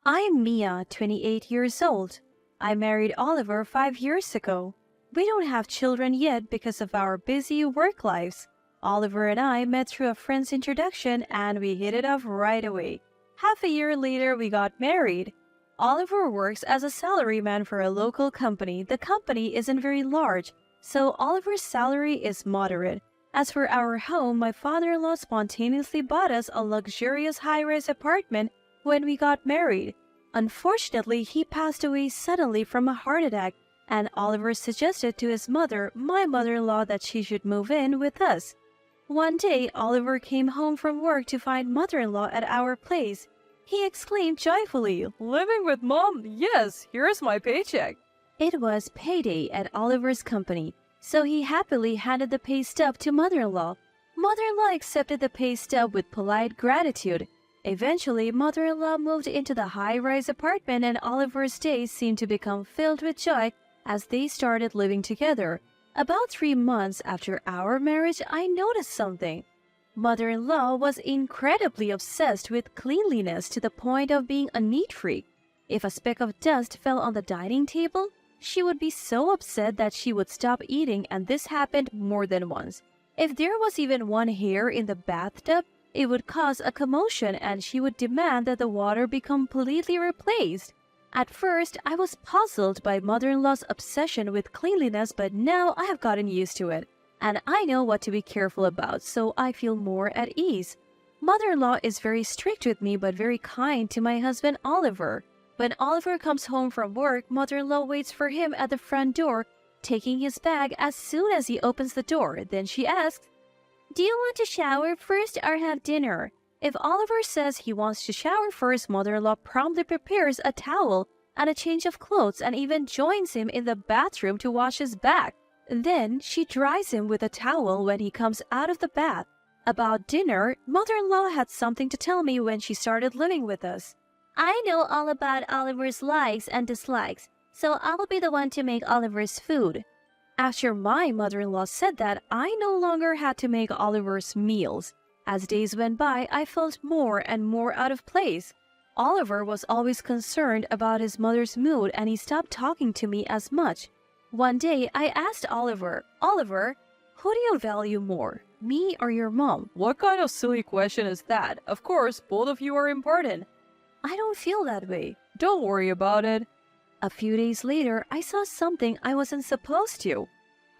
I'm Mia, 28 years old. I married Oliver 5 years ago. We don't have children yet because of our busy work lives. Oliver and I met through a friend's introduction and we hit it off right away. Half a year later, we got married. Oliver works as a salaryman for a local company. The company isn't very large, so Oliver's salary is moderate. As for our home, my father-in-law spontaneously bought us a luxurious high-rise apartment when we got married. Unfortunately, he passed away suddenly from a heart attack, and Oliver suggested to his mother, my mother-in-law, that she should move in with us. One day, Oliver came home from work to find mother-in-law at our place. He exclaimed joyfully, "Living with Mom? Yes, here's my paycheck." It was payday at Oliver's company, so he happily handed the pay stub to mother-in-law. Mother-in-law accepted the pay stub with polite gratitude. Eventually, mother-in-law moved into the high-rise apartment and Oliver's days seemed to become filled with joy as they started living together. About 3 months after our marriage, I noticed something. Mother-in-law was incredibly obsessed with cleanliness to the point of being a neat freak. If a speck of dust fell on the dining table, she would be so upset that she would stop eating, and this happened more than once. If there was even one hair in the bathtub, it would cause a commotion and she would demand that the water be completely replaced. At first, I was puzzled by mother-in-law's obsession with cleanliness, but now I have gotten used to it, and I know what to be careful about, so I feel more at ease. Mother-in-law is very strict with me but very kind to my husband Oliver. When Oliver comes home from work, mother-in-law waits for him at the front door, taking his bag as soon as he opens the door. Then she asks, "Do you want to shower first or have dinner?" If Oliver says he wants to shower first, mother-in-law promptly prepares a towel and a change of clothes and even joins him in the bathroom to wash his back. Then she dries him with a towel when he comes out of the bath. About dinner, mother-in-law had something to tell me when she started living with us. "I know all about Oliver's likes and dislikes, so I'll be the one to make Oliver's food." After my mother-in-law said that, I no longer had to make Oliver's meals. As days went by, I felt more and more out of place. Oliver was always concerned about his mother's mood and he stopped talking to me as much. One day, I asked Oliver, who do you value more, me or your mom?" What kind of silly question is that? Of course, both of you are important. "I don't feel that way." Don't worry about it. A few days later, I saw something I wasn't supposed to.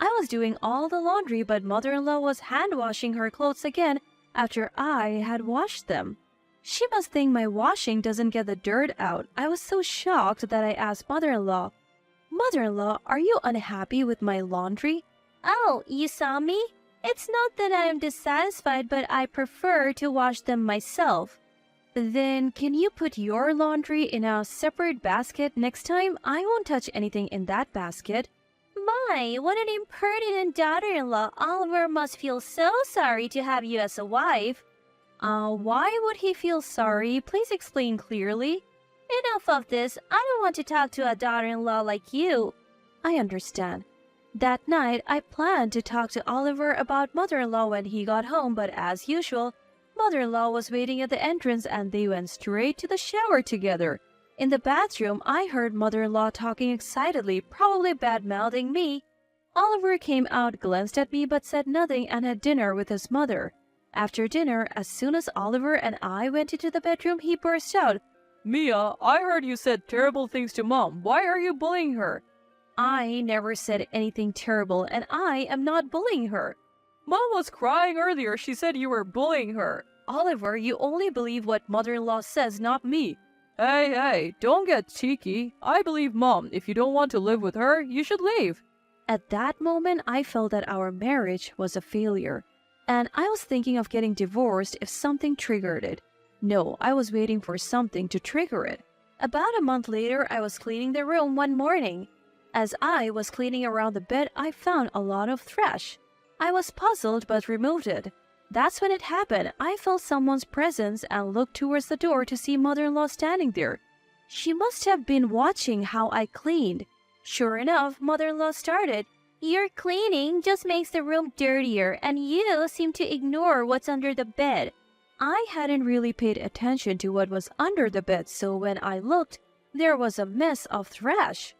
I was doing all the laundry, but mother-in-law was hand-washing her clothes again after I had washed them. She must think my washing doesn't get the dirt out. I was so shocked that I asked mother-in-law, "Mother-in-law, are you unhappy with my laundry?" "Oh, you saw me? It's not that I am dissatisfied, but I prefer to wash them myself." "Then can you put your laundry in a separate basket next time? I won't touch anything in that basket." "My, what an impertinent daughter-in-law. Oliver must feel so sorry to have you as a wife." Why would he feel sorry? Please explain clearly." "Enough of this. I don't want to talk to a daughter-in-law like you." "I understand." That night, I planned to talk to Oliver about mother-in-law when he got home, but as usual, mother-in-law was waiting at the entrance and they went straight to the shower together. In the bathroom, I heard mother-in-law talking excitedly, probably bad-mouthing me. Oliver came out, glanced at me but said nothing and had dinner with his mother. After dinner, as soon as Oliver and I went into the bedroom, he burst out, "Mia, I heard you said terrible things to Mom. Why are you bullying her?" "I never said anything terrible and I am not bullying her." "Mom was crying earlier. She said you were bullying her." "Oliver, you only believe what mother-in-law says, not me." Hey, don't get cheeky. I believe Mom. If you don't want to live with her, you should leave." At that moment, I felt that our marriage was a failure, and I was thinking of getting divorced if something triggered it. No, I was waiting for something to trigger it. About a month later, I was cleaning the room one morning. As I was cleaning around the bed, I found a lot of trash. I was puzzled but removed it. That's when it happened. I felt someone's presence and looked towards the door to see mother-in-law standing there. She must have been watching how I cleaned. Sure enough, mother-in-law started, "Your cleaning just makes the room dirtier, and you seem to ignore what's under the bed. I hadn't really paid attention to what was under the bed, so when I looked, there was a mess of trash.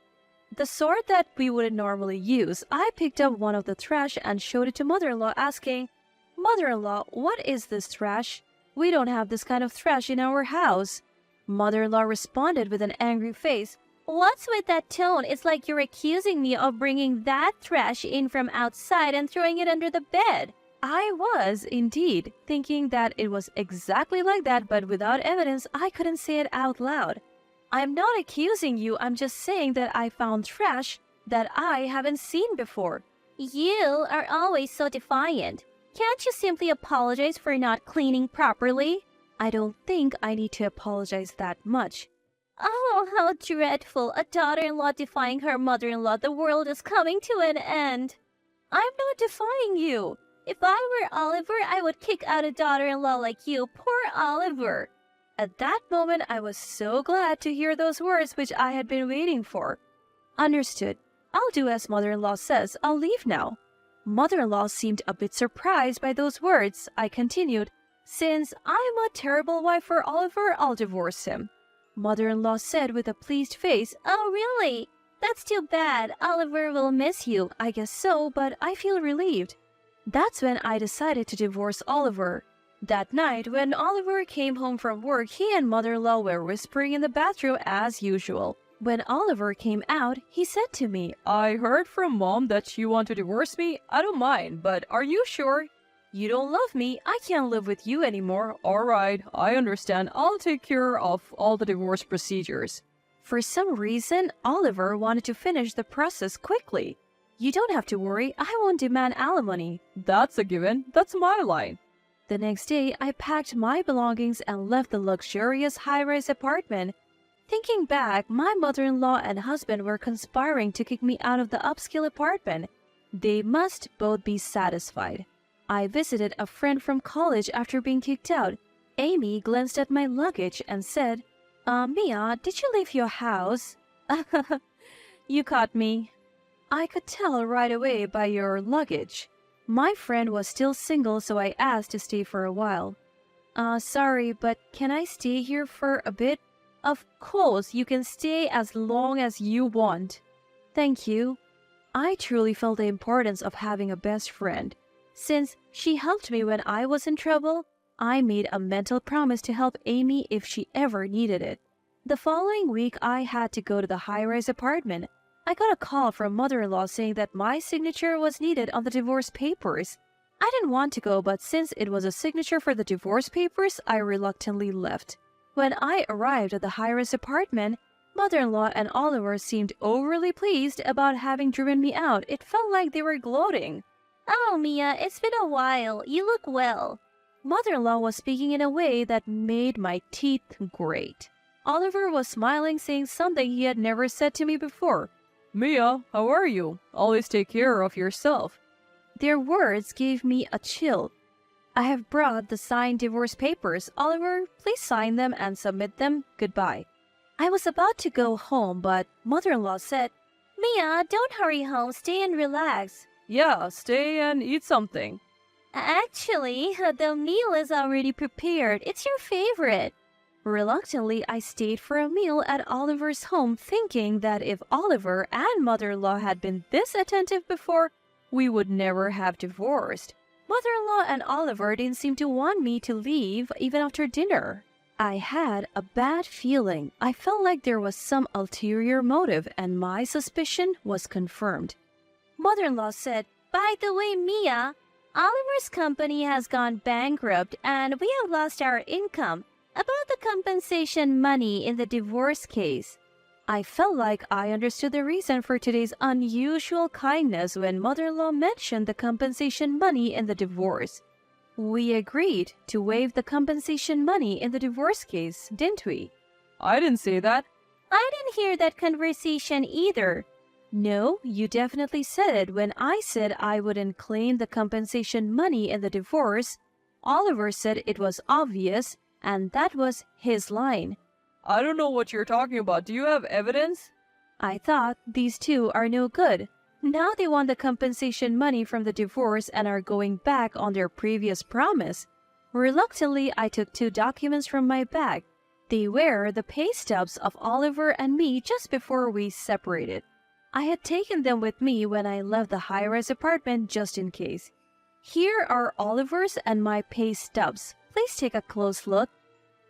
The sort that we wouldn't normally use. I picked up one of the trash and showed it to mother-in-law, asking, "Mother-in-law, what is this trash? We don't have this kind of trash in our house." Mother-in-law responded with an angry face, "What's with that tone? It's like you're accusing me of bringing that trash in from outside and throwing it under the bed." I was, indeed, thinking that it was exactly like that, but without evidence, I couldn't say it out loud. "I'm not accusing you, I'm just saying that I found trash that I haven't seen before." "You are always so defiant. Can't you simply apologize for not cleaning properly?" "I don't think I need to apologize that much." "Oh, how dreadful. A daughter-in-law defying her mother-in-law. The world is coming to an end." "I'm not defying you. If I were Oliver, I would kick out a daughter-in-law like you. Poor Oliver." At that moment, I was so glad to hear those words which I had been waiting for. "Understood. I'll do as mother-in-law says. I'll leave now." Mother-in-law seemed a bit surprised by those words. I continued, "Since I'm a terrible wife for Oliver, I'll divorce him." Mother-in-law said with a pleased face, "Oh, really? That's too bad. Oliver will miss you." "I guess so, but I feel relieved." That's when I decided to divorce Oliver. That night, when Oliver came home from work, he and mother-in-law were whispering in the bathroom as usual. When Oliver came out, he said to me, I heard from Mom that you want to divorce me. I don't mind, but are you sure? "You don't love me. I can't live with you anymore." Alright, I understand. I'll take care of all the divorce procedures. For some reason, Oliver wanted to finish the process quickly. "You don't have to worry. I won't demand alimony." That's a given. That's my line. The next day, I packed my belongings and left the luxurious high-rise apartment. Thinking back, my mother-in-law and husband were conspiring to kick me out of the upscale apartment. They must both be satisfied. I visited a friend from college after being kicked out. Amy glanced at my luggage and said, "Mia, did you leave your house?" "You caught me." "I could tell right away by your luggage." My friend was still single, so I asked to stay for a while. Sorry, but can I stay here for a bit?" "Of course, you can stay as long as you want." "Thank you." I truly felt the importance of having a best friend. Since she helped me when I was in trouble, I made a mental promise to help Amy if she ever needed it. The following week, I had to go to the high-rise apartment. I got a call from mother-in-law saying that my signature was needed on the divorce papers. I didn't want to go, but since it was a signature for the divorce papers, I reluctantly left. When I arrived at the high-rise apartment, mother-in-law and Oliver seemed overly pleased about having driven me out. It felt like they were gloating. "Oh, Mia, it's been a while. You look well." Mother-in-law was speaking in a way that made my teeth grate. Oliver was smiling, saying something he had never said to me before. Mia, how are you? Always take care of yourself. Their words gave me a chill. "I have brought the signed divorce papers. Oliver, please sign them and submit them. Goodbye." I was about to go home, but mother-in-law said, "Mia, don't hurry home. Stay and relax." Yeah, stay and eat something. "Actually, the meal is already prepared. It's your favorite." Reluctantly, I stayed for a meal at Oliver's home, thinking that if Oliver and mother-in-law had been this attentive before, we would never have divorced. Mother-in-law and Oliver didn't seem to want me to leave even after dinner. I had a bad feeling. I felt like there was some ulterior motive, and my suspicion was confirmed. Mother-in-law said, "By the way, Mia, Oliver's company has gone bankrupt and we have lost our income. About the compensation money in the divorce case." I felt like I understood the reason for today's unusual kindness when mother-in-law mentioned the compensation money in the divorce. We agreed to waive the compensation money in the divorce case, didn't we? I didn't say that. I didn't hear that conversation either. No, you definitely said it when I said I wouldn't claim the compensation money in the divorce. Oliver said it was obvious, and that was his line. I don't know what you're talking about. Do you have evidence? I thought these two are no good. Now they want the compensation money from the divorce and are going back on their previous promise. Reluctantly, I took 2 documents from my bag. They were the pay stubs of Oliver and me just before we separated. I had taken them with me when I left the high-rise apartment just in case. Here are Oliver's and my pay stubs. Please take a close look.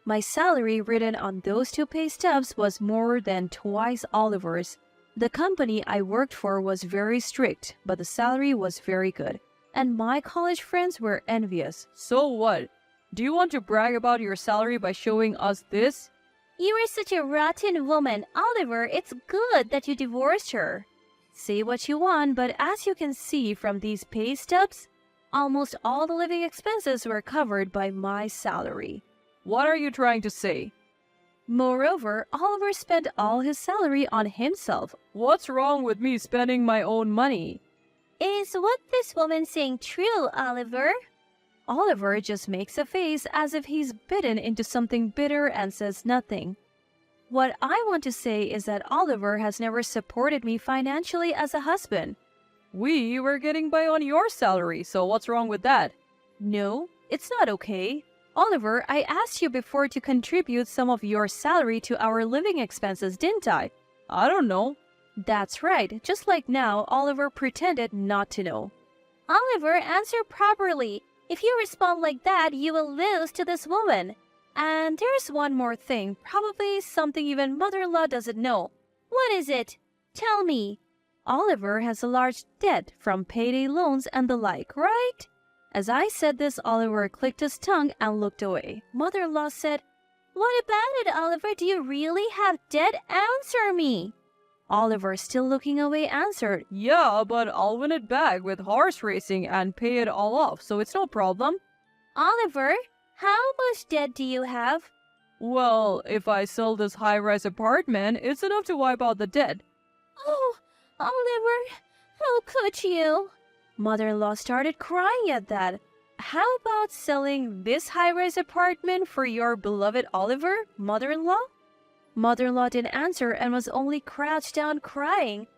My salary written on those 2 pay stubs was more than twice Oliver's. The company I worked for was very strict, but the salary was very good, and my college friends were envious. So what? Do you want to brag about your salary by showing us this? You are such a rotten woman, Oliver. It's good that you divorced her. Say what you want, but as you can see from these pay stubs, almost all the living expenses were covered by my salary. What are you trying to say? Moreover, Oliver spent all his salary on himself. What's wrong with me spending my own money? Is what this woman saying true, Oliver? Oliver just makes a face as if he's bitten into something bitter and says nothing. What I want to say is that Oliver has never supported me financially as a husband. We were getting by on your salary, so what's wrong with that? No, it's not okay. Oliver, I asked you before to contribute some of your salary to our living expenses, didn't I? I don't know. That's right. Just like now, Oliver pretended not to know. Oliver, answer properly. If you respond like that, you will lose to this woman. And there's one more thing, probably something even mother-in-law doesn't know. What is it? Tell me. Oliver has a large debt from payday loans and the like, right? As I said this, Oliver clicked his tongue and looked away. Mother-in-law said, What about it, Oliver? Do you really have debt? Answer me. Oliver, still looking away, answered, Yeah, but I'll win it back with horse racing and pay it all off, so it's no problem. Oliver, how much debt do you have? Well, if I sell this high-rise apartment, it's enough to wipe out the debt. Oh, Oliver, how could you? Mother-in-law started crying at that. How about selling this high-rise apartment for your beloved Oliver, mother-in-law? Mother-in-law didn't answer and was only crouched down crying.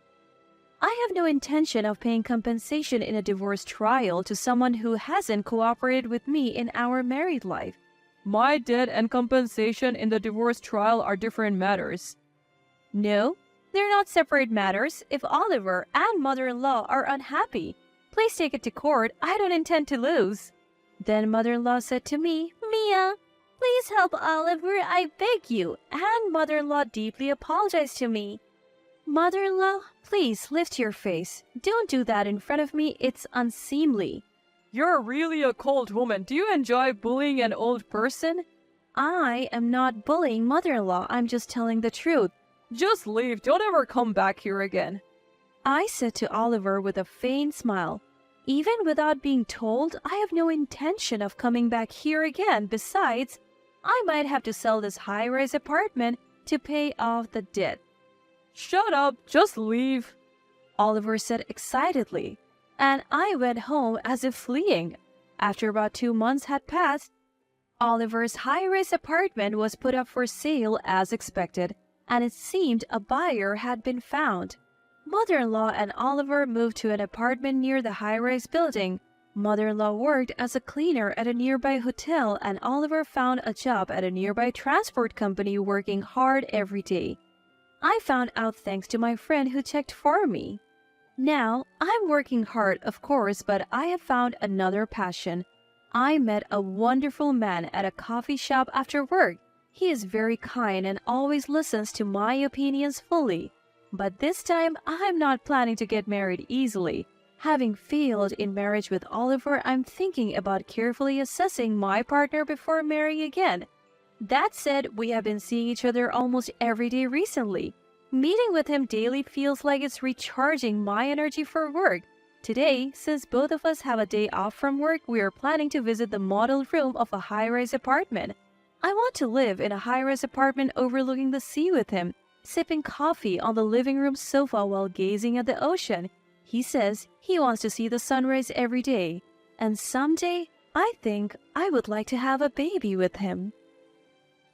I have no intention of paying compensation in a divorce trial to someone who hasn't cooperated with me in our married life. My debt and compensation in the divorce trial are different matters. No, they're not separate matters. If Oliver and mother-in-law are unhappy, please take it to court. I don't intend to lose. Then mother-in-law said to me, Mia, please help Oliver, I beg you. And mother-in-law deeply apologized to me. Mother-in-law, please lift your face. Don't do that in front of me. It's unseemly. You're really a cold woman. Do you enjoy bullying an old person? I am not bullying mother-in-law. I'm just telling the truth. Just leave. Don't ever come back here again. I said to Oliver with a faint smile, Even without being told, I have no intention of coming back here again. Besides, I might have to sell this high-rise apartment to pay off the debt. Shut up. Just leave. Oliver said excitedly, and I went home as if fleeing. After about 2 months had passed, Oliver's high-rise apartment was put up for sale as expected, and it seemed a buyer had been found. Mother-in-law and Oliver moved to an apartment near the high-rise building. Mother-in-law worked as a cleaner at a nearby hotel, and Oliver found a job at a nearby transport company, working hard every day. I found out thanks to my friend who checked for me. Now, I'm working hard, of course, but I have found another passion. I met a wonderful man at a coffee shop after work. He is very kind and always listens to my opinions fully. But this time, I'm not planning to get married easily. Having failed in marriage with Oliver, I'm thinking about carefully assessing my partner before marrying again. That said, we have been seeing each other almost every day recently. Meeting with him daily feels like it's recharging my energy for work. Today, since both of us have a day off from work, we are planning to visit the model room of a high-rise apartment. I want to live in a high-rise apartment overlooking the sea with him, sipping coffee on the living room sofa while gazing at the ocean. He says he wants to see the sunrise every day, and someday I think I would like to have a baby with him.